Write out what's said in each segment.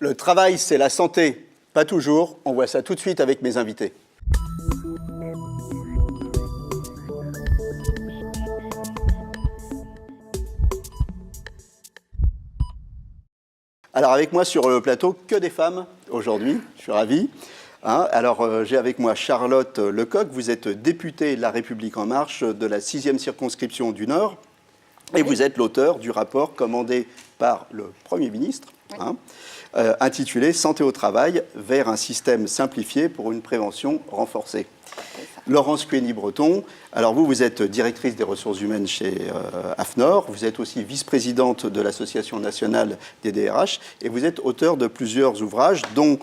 Le travail, c'est la santé. Pas toujours. On voit ça tout de suite avec mes invités. Alors avec moi sur le plateau, que des femmes aujourd'hui. Je suis ravi. Alors j'ai avec moi Charlotte Lecoq. Vous êtes députée de La République En Marche de la 6e circonscription du Nord. Et vous êtes l'auteur du rapport commandé par le Premier ministre, intitulé « Santé au travail vers un système simplifié pour une prévention renforcée ». Laurence Cueny-Breton, alors vous êtes directrice des ressources humaines chez AFNOR, vous êtes aussi vice-présidente de l'Association nationale des DRH et vous êtes auteur de plusieurs ouvrages, dont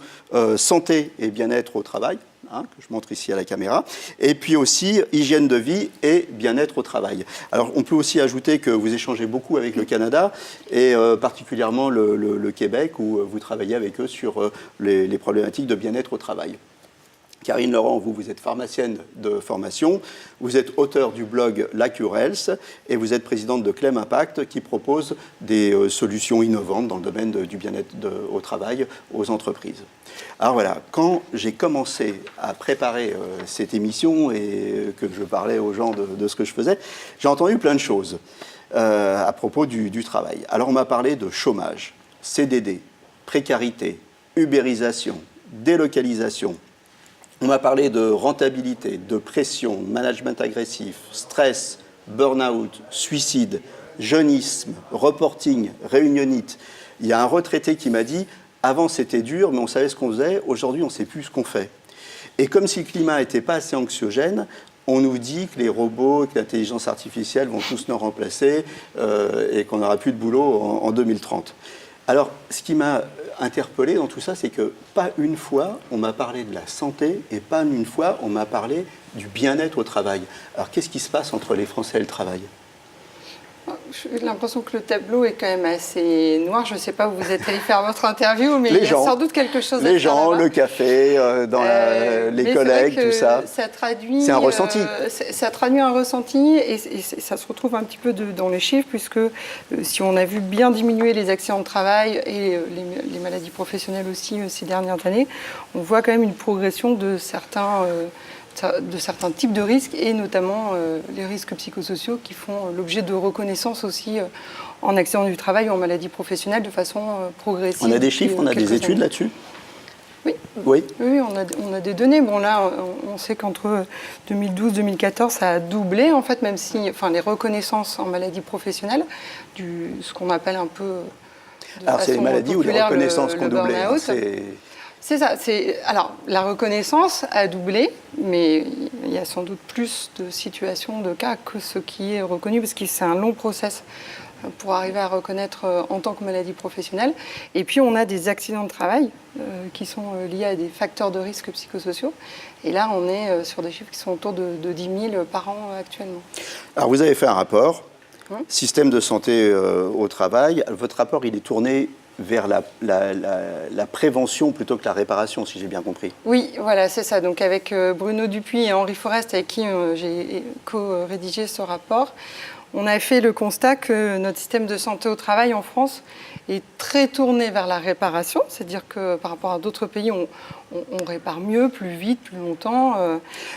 Santé et bien-être au travail, que je montre ici à la caméra, et puis aussi hygiène de vie et bien-être au travail. Alors on peut aussi ajouter que vous échangez beaucoup avec le Canada et particulièrement le Québec où vous travaillez avec eux sur les problématiques de bien-être au travail. Karine Laurent, vous êtes pharmacienne de formation, vous êtes auteur du blog La Cure Health et vous êtes présidente de Clem Impact qui propose des solutions innovantes dans le domaine du bien-être au travail aux entreprises. Alors voilà, quand j'ai commencé à préparer cette émission et que je parlais aux gens de ce que je faisais, j'ai entendu plein de choses à propos du travail. Alors on m'a parlé de chômage, CDD, précarité, ubérisation, délocalisation. On m'a parlé de rentabilité, de pression, management agressif, stress, burn-out, suicide, jeunisme, reporting, réunionite. Il y a un retraité qui m'a dit « Avant c'était dur, mais on savait ce qu'on faisait, aujourd'hui on ne sait plus ce qu'on fait ». Et comme si le climat n'était pas assez anxiogène, on nous dit que les robots, que l'intelligence artificielle vont tous nous remplacer et qu'on n'aura plus de boulot en 2030. Alors, ce qui m'a interpellé dans tout ça, c'est que pas une fois on m'a parlé de la santé et pas une fois on m'a parlé du bien-être au travail. Alors, qu'est-ce qui se passe entre les Français et le travail ? J'ai l'impression que le tableau est quand même assez noir. Je ne sais pas où vous êtes allé faire votre interview, mais il y a sans doute quelque chose à faire. Les gens, le café, les collègues, tout ça. Ça traduit, c'est un ressenti. Ça traduit un ressenti et ça se retrouve un petit peu dans les chiffres, puisque si on a vu bien diminuer les accidents de travail et les maladies professionnelles aussi ces dernières années, on voit quand même une progression de certains types de risques et notamment les risques psychosociaux qui font l'objet de reconnaissance aussi en accident du travail ou en maladie professionnelle de façon progressive. On a des chiffres, on a des études là-dessus ? Oui. Oui, on a des données. Bon là, on sait qu'entre 2012 et 2014, ça a doublé en fait, même si les reconnaissances en maladie professionnelle, ce qu'on appelle un peu alors c'est les maladies ou les reconnaissances qu'on doublé. C'est ça. Alors, la reconnaissance a doublé, mais il y a sans doute plus de situations, de cas que ce qui est reconnu, parce que c'est un long process pour arriver à reconnaître en tant que maladie professionnelle. Et puis, on a des accidents de travail qui sont liés à des facteurs de risque psychosociaux. Et là, on est sur des chiffres qui sont autour de 10 000 par an actuellement. Alors, vous avez fait un rapport, Système de santé au travail. Votre rapport, il est tourné vers la prévention plutôt que la réparation, si j'ai bien compris. Oui, voilà, c'est ça. Donc avec Bruno Dupuis et Henri Forest, avec qui j'ai co-rédigé ce rapport, on a fait le constat que notre système de santé au travail en France est très tourné vers la réparation, c'est-à-dire que par rapport à d'autres pays, on répare mieux, plus vite, plus longtemps.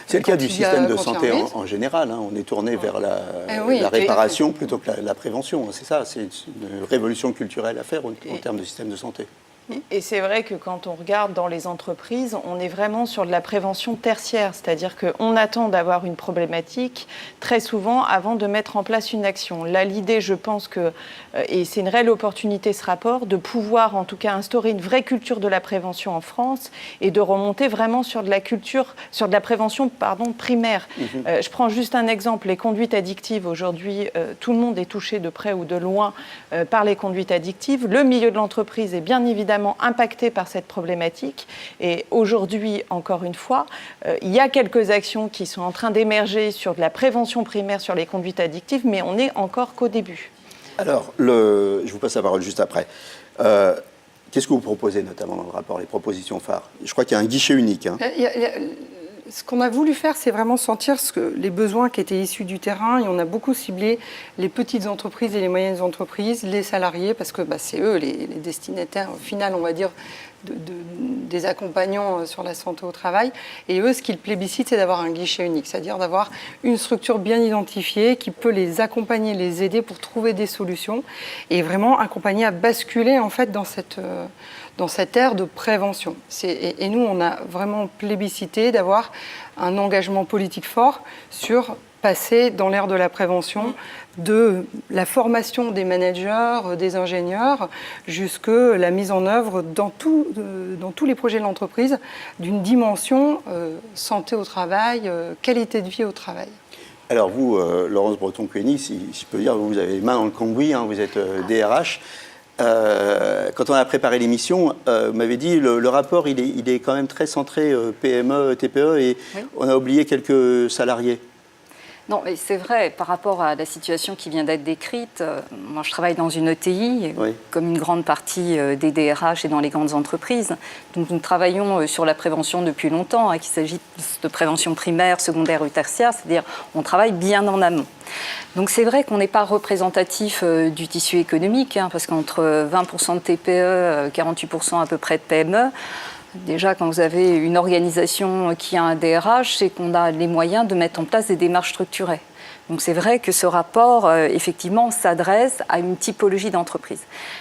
C'est le cas du système de santé en général. On est tourné vers la réparation plutôt que la prévention. C'est ça, c'est une révolution culturelle à faire en termes de système de santé. Et c'est vrai que quand on regarde dans les entreprises, on est vraiment sur de la prévention tertiaire, c'est-à-dire qu'on attend d'avoir une problématique très souvent avant de mettre en place une action. Là, l'idée, je pense que, et c'est une réelle opportunité ce rapport, de pouvoir en tout cas instaurer une vraie culture de la prévention en France et de remonter vraiment sur de la prévention primaire. Je prends juste un exemple, les conduites addictives. Aujourd'hui, tout le monde est touché de près ou de loin par les conduites addictives. Le milieu de l'entreprise est bien évidemment impacté par cette problématique. Et aujourd'hui, encore une fois, il y a quelques actions qui sont en train d'émerger sur de la prévention primaire sur les conduites addictives, mais on n'est encore qu'au début. Alors, je vous passe la parole juste après. Qu'est-ce que vous proposez notamment dans le rapport, les propositions phares ? Je crois qu'il y a un guichet unique. Ce qu'on a voulu faire, c'est vraiment sentir les besoins qui étaient issus du terrain, et on a beaucoup ciblé les petites entreprises et les moyennes entreprises, les salariés, parce que c'est eux les destinataires finaux, on va dire, des accompagnants sur la santé au travail. Et eux, ce qu'ils plébiscitent, c'est d'avoir un guichet unique, c'est-à-dire d'avoir une structure bien identifiée qui peut les accompagner, les aider pour trouver des solutions et vraiment accompagner à basculer en fait dans cette ère de prévention. Et nous, on a vraiment plébiscité d'avoir un engagement politique fort sur passer dans l'ère de la prévention, de la formation des managers, des ingénieurs, jusque la mise en œuvre dans tous les projets de l'entreprise d'une dimension santé au travail, qualité de vie au travail. Alors vous, Laurence Breton-Cueny, si je peux dire, vous avez les mains dans le cambouis, vous êtes DRH. Quand on a préparé l'émission, vous m'avez dit le rapport il est quand même très centré PME, TPE et on a oublié quelques salariés. Non, mais c'est vrai, par rapport à la situation qui vient d'être décrite, moi je travaille dans une ETI, comme une grande partie des DRH et dans les grandes entreprises. Donc nous travaillons sur la prévention depuis longtemps, qu'il s'agisse de prévention primaire, secondaire ou tertiaire, c'est-à-dire on travaille bien en amont. Donc c'est vrai qu'on n'est pas représentatif du tissu économique, parce qu'entre 20% de TPE, 48% à peu près de PME, déjà, quand vous avez une organisation qui a un DRH, c'est qu'on a les moyens de mettre en place des démarches structurées. Donc c'est vrai que ce rapport, effectivement, s'adresse à une typologie d'entreprise.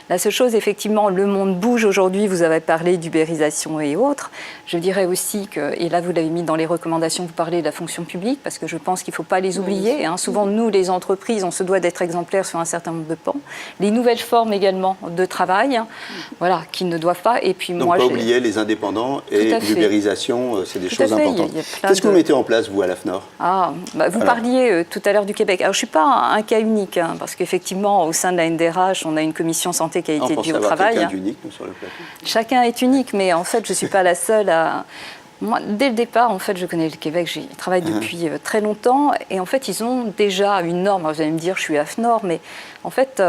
La seule chose, effectivement, le monde bouge aujourd'hui. Vous avez parlé d'ubérisation et autres. Je dirais aussi que, et là vous l'avez mis dans les recommandations, vous parlez de la fonction publique, parce que je pense qu'il ne faut pas les oublier. Souvent, nous, les entreprises, on se doit d'être exemplaires sur un certain nombre de pans. Les nouvelles formes également de travail, voilà, qui ne doivent pas. Et puis donc moi, pas oublier les indépendants et l'ubérisation, c'est des choses importantes. Qu'est-ce que vous mettez en place, vous, à l'AFNOR ? Vous parliez tout à l'heure du Québec. Alors, je ne suis pas un cas unique, parce qu'effectivement, au sein de la NDRH, on a une commission santé qualité de vie au travail. Quelqu'un d'unique, nous, sur le plateau. Chacun est unique, mais en fait, je ne suis pas la seule à... Moi, dès le départ, en fait, je connais le Québec, j'y travaille depuis très longtemps, et en fait, ils ont déjà une norme. Vous allez me dire, je suis AFNOR, mais en fait...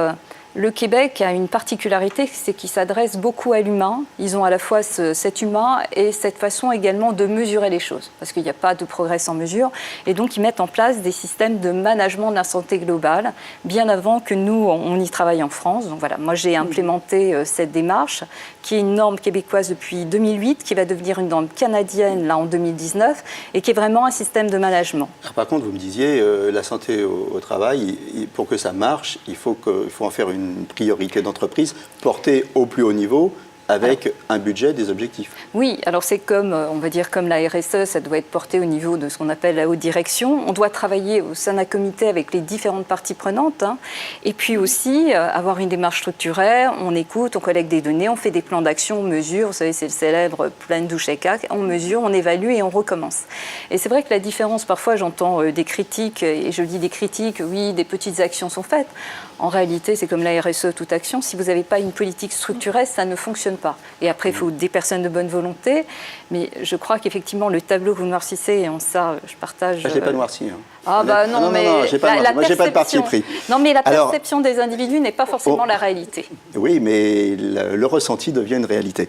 Le Québec a une particularité, c'est qu'il s'adresse beaucoup à l'humain. Ils ont à la fois cet humain et cette façon également de mesurer les choses, parce qu'il n'y a pas de progrès sans mesure. Et donc, ils mettent en place des systèmes de management de la santé globale, bien avant que nous, on y travaille en France. Donc voilà, moi, j'ai implémenté cette démarche, qui est une norme québécoise depuis 2008, qui va devenir une norme canadienne là en 2019, et qui est vraiment un système de management. Alors, par contre, vous me disiez, la santé au travail, pour que ça marche, il faut en faire une priorité d'entreprise portée au plus haut niveau avec un budget, des objectifs. Oui, alors c'est comme, on va dire, comme la RSE, ça doit être porté au niveau de ce qu'on appelle la haute direction. On doit travailler au sein d'un comité avec les différentes parties prenantes, et puis aussi avoir une démarche structurée. On écoute, on collecte des données, on fait des plans d'action, on mesure. Vous savez, c'est le célèbre plan du chèque. On mesure, on évalue et on recommence. Et c'est vrai que la différence, parfois j'entends des critiques, et je dis des critiques, oui, des petites actions sont faites. En réalité, c'est comme la RSE, toute action. Si vous n'avez pas une politique structurée, ça ne fonctionne pas. Et après, il faut des personnes de bonne volonté. Mais je crois qu'effectivement, le tableau que vous noircissez, et en ça, je partage... Je ne l'ai pas noirci. Non, mais moi, j'ai pas de parti pris. Non, mais la perception des individus n'est pas forcément la réalité. Oui, mais le ressenti devient une réalité.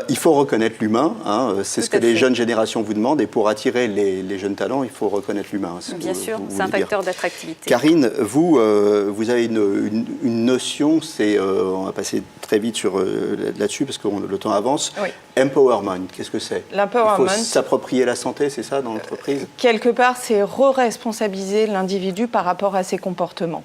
Il faut reconnaître l'humain. C'est ce que les jeunes générations vous demandent. Et pour attirer les jeunes talents, il faut reconnaître l'humain. Bien sûr, c'est un facteur d'attractivité. Karine, vous avez une notion, on va passer très vite là-dessus parce que le temps avance. Oui. Empowerment, qu'est-ce que c'est ? L'empowerment. Il faut s'approprier la santé, c'est ça, dans l'entreprise ? Quelque part, c'est responsabiliser l'individu par rapport à ses comportements.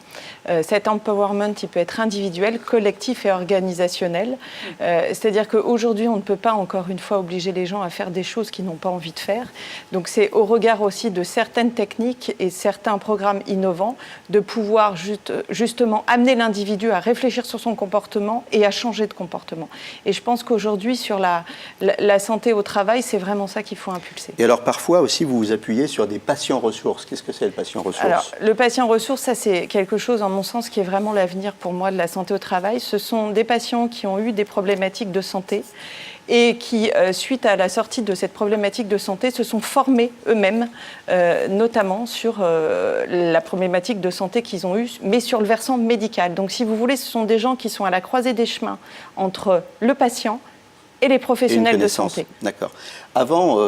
Cet empowerment, il peut être individuel, collectif et organisationnel. C'est-à-dire qu'aujourd'hui, on ne peut pas, encore une fois, obliger les gens à faire des choses qu'ils n'ont pas envie de faire. Donc c'est au regard aussi de certaines techniques et certains programmes innovants de pouvoir justement amener l'individu à réfléchir sur son comportement et à changer de comportement. Et je pense qu'aujourd'hui, sur la santé au travail, c'est vraiment ça qu'il faut impulser. Et alors parfois aussi, vous vous appuyez sur des patients ressources. Qu'est-ce que c'est le patient ressource ? Alors, le patient ressource, ça c'est quelque chose, en mon sens, qui est vraiment l'avenir pour moi de la santé au travail. Ce sont des patients qui ont eu des problématiques de santé et qui, suite à la sortie de cette problématique de santé, se sont formés eux-mêmes, notamment sur la problématique de santé qu'ils ont eue, mais sur le versant médical. Donc, si vous voulez, ce sont des gens qui sont à la croisée des chemins entre le patient et les professionnels de santé. D'accord. Avant,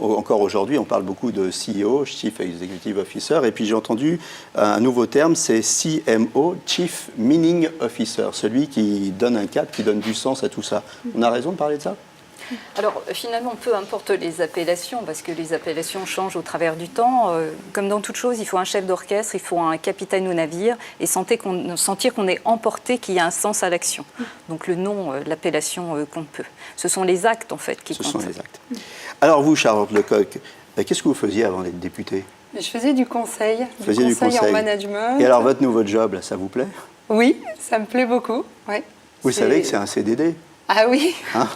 encore aujourd'hui, on parle beaucoup de CEO, Chief Executive Officer, et puis j'ai entendu un nouveau terme, c'est CMO, Chief Meaning Officer, celui qui donne un cadre, qui donne du sens à tout ça. On a raison de parler de ça ? Alors finalement, peu importe les appellations, parce que les appellations changent au travers du temps. Comme dans toute chose, il faut un chef d'orchestre, il faut un capitaine au navire, et sentir qu'on est emporté, qu'il y a un sens à l'action. Donc le nom, l'appellation compte peu. Ce sont les actes en fait qui comptent. Ce sont les actes. Alors vous, Charlotte Lecoq, qu'est-ce que vous faisiez avant d'être députée ? Je faisais du conseil, du conseil en management. Et alors votre nouveau job, là, ça vous plaît ? Oui, ça me plaît beaucoup. Ouais. Vous savez que c'est un CDD ? Ah oui, hein?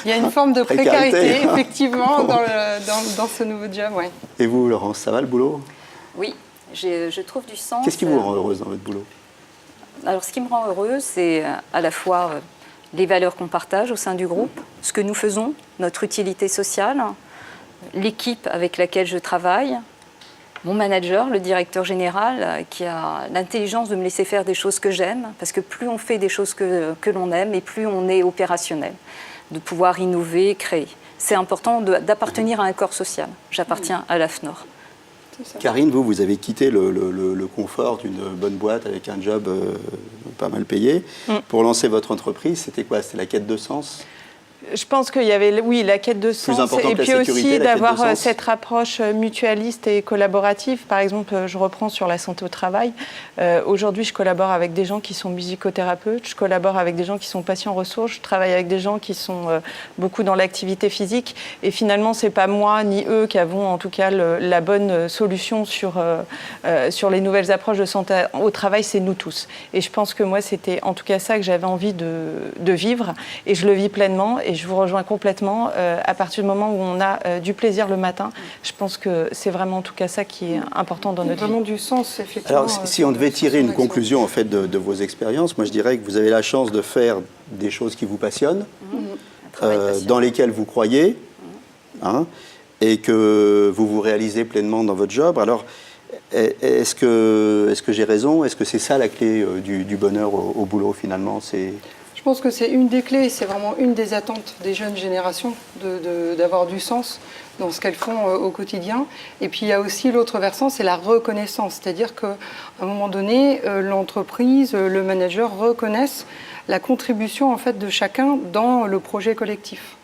Il y a une forme de précarité, effectivement, dans ce nouveau job. Ouais. Et vous, Laurence, ça va le boulot ? Oui, je trouve du sens. Qu'est-ce qui vous rend heureuse dans votre boulot ? Alors, ce qui me rend heureuse, c'est à la fois les valeurs qu'on partage au sein du groupe, ce que nous faisons, notre utilité sociale, l'équipe avec laquelle je travaille, mon manager, le directeur général, qui a l'intelligence de me laisser faire des choses que j'aime, parce que plus on fait des choses que l'on aime, et plus on est opérationnel, de pouvoir innover, créer. C'est important d'appartenir à un corps social. J'appartiens à l'AFNOR. Karine, vous avez quitté le confort d'une bonne boîte avec un job pas mal payé pour lancer votre entreprise. C'était quoi ? C'était la quête de sens ? Je pense qu'il y avait, oui, la quête de sens, et puis aussi d'avoir cette approche mutualiste et collaborative. Par exemple, je reprends sur la santé au travail. Aujourd'hui, je collabore avec des gens qui sont musicothérapeutes, je collabore avec des gens qui sont patients ressources, je travaille avec des gens qui sont beaucoup dans l'activité physique. Et finalement, c'est pas moi ni eux qui avons en tout cas la bonne solution sur les nouvelles approches de santé au travail, c'est nous tous. Et je pense que moi, c'était en tout cas ça que j'avais envie de vivre, et je le vis pleinement. Et je vous rejoins complètement. À partir du moment où on a du plaisir le matin, je pense que c'est vraiment en tout cas ça qui est important dans notre vie. Vraiment du sens, effectivement. Alors, si on devait tirer une conclusion en fait de vos expériences, moi je dirais que vous avez la chance de faire des choses qui vous passionnent, dans lesquelles vous croyez, hein, et que vous vous réalisez pleinement dans votre job. Alors, est-ce que j'ai raison ? Est-ce que c'est ça la clé du bonheur au boulot finalement ? Je pense que c'est une des clés, c'est vraiment une des attentes des jeunes générations d'avoir du sens dans ce qu'elles font au quotidien. Et puis il y a aussi l'autre versant, c'est la reconnaissance. C'est-à-dire qu'à un moment donné, l'entreprise, le manager reconnaissent la contribution en fait, de chacun dans le projet collectif.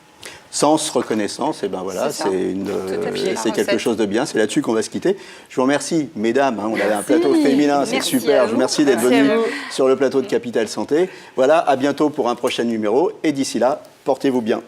Sens, reconnaissance, et ben voilà, c'est quelque chose de bien. C'est là-dessus qu'on va se quitter. Je vous remercie, mesdames. On avait un plateau féminin, c'est super. Je vous remercie d'être venues sur le plateau de Capital Santé. Voilà, à bientôt pour un prochain numéro. Et d'ici là, portez-vous bien.